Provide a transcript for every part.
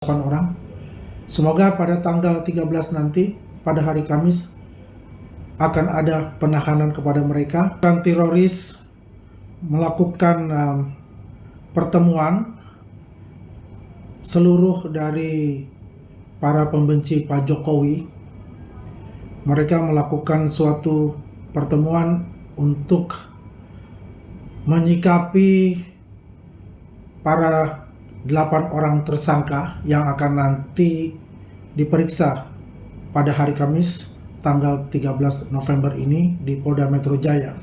8 orang. Semoga pada tanggal 13 nanti, pada hari Kamis, akan ada penahanan kepada mereka. Teroris melakukan pertemuan seluruh dari para pembenci Pak Jokowi. Mereka melakukan suatu pertemuan untuk menyikapi para 8 orang tersangka yang akan nanti diperiksa pada hari Kamis tanggal 13 November ini di Polda Metro Jaya.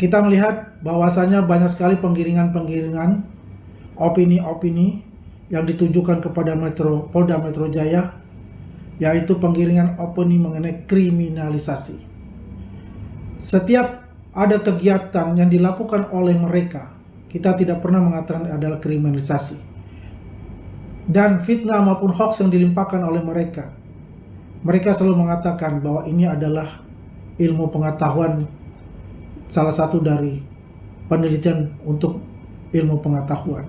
Kita melihat bahwasanya banyak sekali penggiringan opini-opini yang ditujukan kepada Polda Metro Jaya, yaitu penggiringan opini mengenai kriminalisasi. Setiap ada kegiatan yang dilakukan oleh mereka, kita tidak pernah mengatakan adalah kriminalisasi. Dan fitnah maupun hoax yang dilimpahkan oleh mereka, mereka selalu mengatakan bahwa ini adalah ilmu pengetahuan, salah satu dari penelitian untuk ilmu pengetahuan.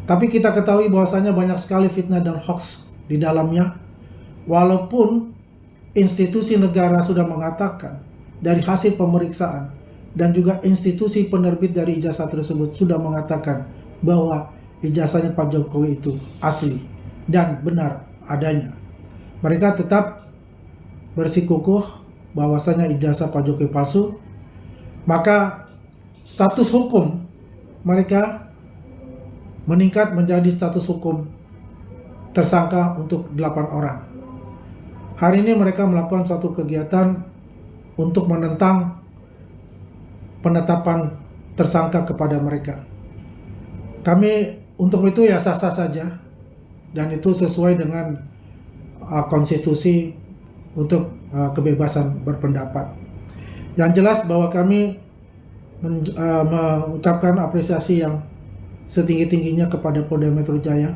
Tapi kita ketahui bahwasanya banyak sekali fitnah dan hoax di dalamnya. Walaupun institusi negara sudah mengatakan dari hasil pemeriksaan, dan juga institusi penerbit dari ijazah tersebut sudah mengatakan bahwa ijazahnya Pak Jokowi itu asli dan benar adanya. Mereka tetap bersikukuh bahwasanya ijazah Pak Jokowi palsu. Maka status hukum mereka meningkat menjadi status hukum tersangka untuk 8 orang. Hari ini mereka melakukan suatu kegiatan untuk menentang penetapan tersangka kepada mereka. Kami untuk itu ya sah-sah saja, dan itu sesuai dengan konstitusi untuk kebebasan berpendapat. Yang jelas bahwa kami mengucapkan apresiasi yang setinggi-tingginya kepada Polda Metro Jaya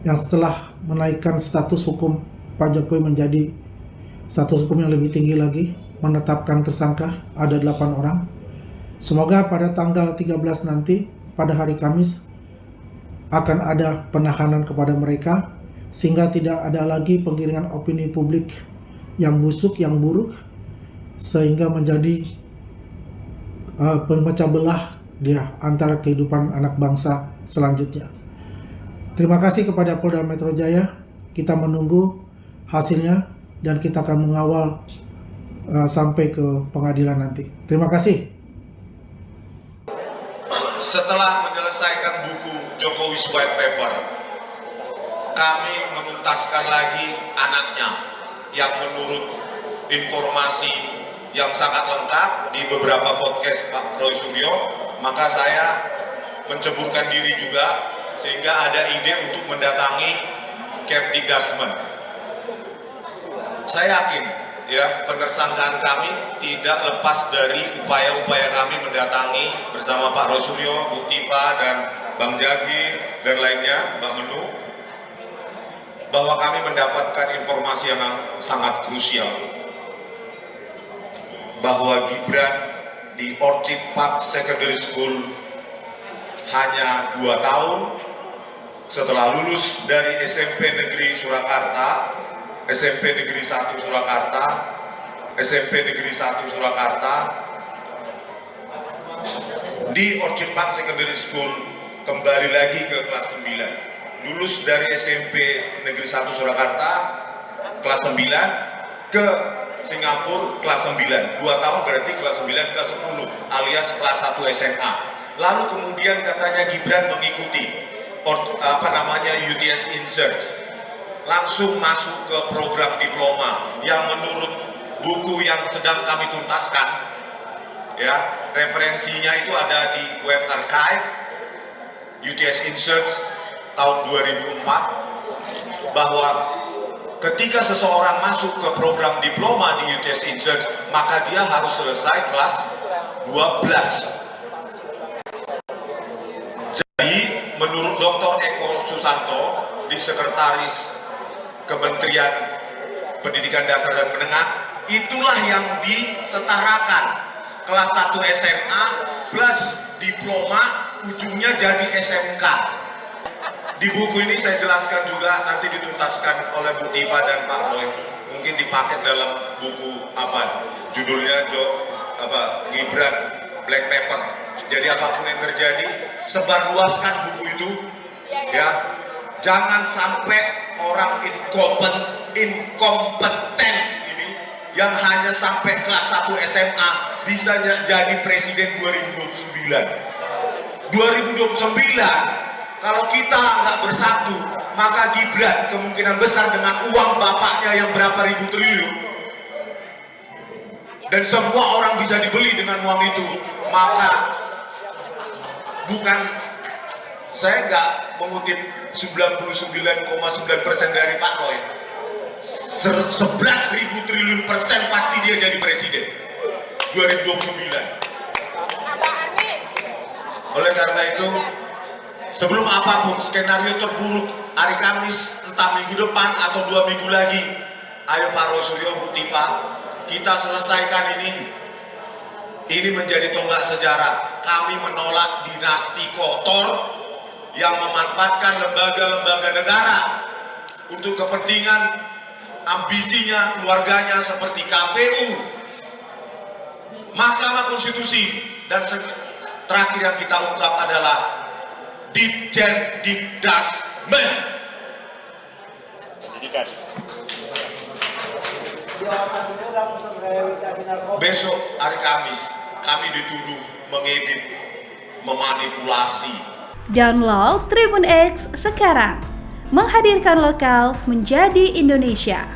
yang setelah menaikkan status hukum Pak Jokowi menjadi status hukum yang lebih tinggi lagi, menetapkan tersangka ada 8 orang. Semoga pada tanggal 13 nanti, pada hari Kamis, akan ada penahanan kepada mereka, sehingga tidak ada lagi penggiringan opini publik yang busuk, yang buruk, sehingga menjadi pemecah belah di antara kehidupan anak bangsa selanjutnya. Terima kasih kepada Polda Metro Jaya. Kita menunggu hasilnya dan kita akan mengawal sampai ke pengadilan nanti. Terima kasih. Setelah menyelesaikan buku Jokowi's White Paper, kami menuntaskan lagi anaknya yang menurut informasi yang sangat lengkap di beberapa podcast Pak Roy Suryo, maka saya menceburkan diri juga sehingga ada ide untuk mendatangi Kemdikbud. Saya yakin ya, penersangkaan kami tidak lepas dari upaya-upaya kami mendatangi bersama Pak Roy Suryo, Bu Tipa, dan Bang Jagi, dan lainnya, Bang Menu, bahwa kami mendapatkan informasi yang sangat krusial, bahwa Gibran di Orchid Park Secondary School hanya 2 tahun setelah lulus dari SMP Negeri Surakarta, SMP Negeri 1 Surakarta, SMP Negeri 1 Surakarta, di Orchid Park Secondary School kembali lagi ke kelas 9. Lulus dari SMP Negeri 1 Surakarta, kelas 9, ke Singapura kelas 9. 2 tahun berarti kelas 9, kelas 10, alias kelas 1 SMA. Lalu kemudian katanya Gibran mengikuti UTS Insert, langsung masuk ke program diploma yang menurut buku yang sedang kami tuntaskan, ya, referensinya itu ada di web archive UTS Insert tahun 2004, bahwa ketika seseorang masuk ke program diploma di UTS Insert, maka dia harus selesai kelas 12. Jadi menurut Dr. Eko Susanto di Sekretaris Kementerian Pendidikan Dasar dan Menengah, itulah yang disetarakan kelas 1 SMA plus diploma, ujungnya jadi SMK. Di buku ini saya jelaskan juga, nanti dituntaskan oleh Bu Tifa dan Pak Roy. Mungkin dipakai dalam buku apa? Judulnya Gibran Black Paper. Jadi apapun yang terjadi, sebarluaskan buku itu, ya. Jangan sampai orang inkompeten ini yang hanya sampai kelas 1 SMA bisa jadi presiden 2029. 2029 kalau kita nggak bersatu, maka Gibran kemungkinan besar dengan uang bapaknya yang berapa ribu triliun dan semua orang bisa dibeli dengan uang itu, maka bukan, saya nggak mengutip 99,9% dari Pak Roy, 11.000 triliun persen pasti dia jadi presiden 2029. Oleh karena itu, sebelum apapun skenario terburuk hari Kamis, entah minggu depan atau 2 minggu lagi, ayo Pak Rosuryo, Bu Tifa, kita selesaikan ini. Ini menjadi tonggak sejarah. Kami menolak dinasti kotor yang memanfaatkan lembaga-lembaga negara untuk kepentingan ambisinya, keluarganya, seperti KPU, Mahkamah Konstitusi, dan terakhir yang kita ungkap adalah Ditjen Dikdasmen. Pendidikan. Besok hari Kamis kami dituduh mengedit, memanipulasi. Download Tribun X sekarang, menghadirkan lokal menjadi Indonesia.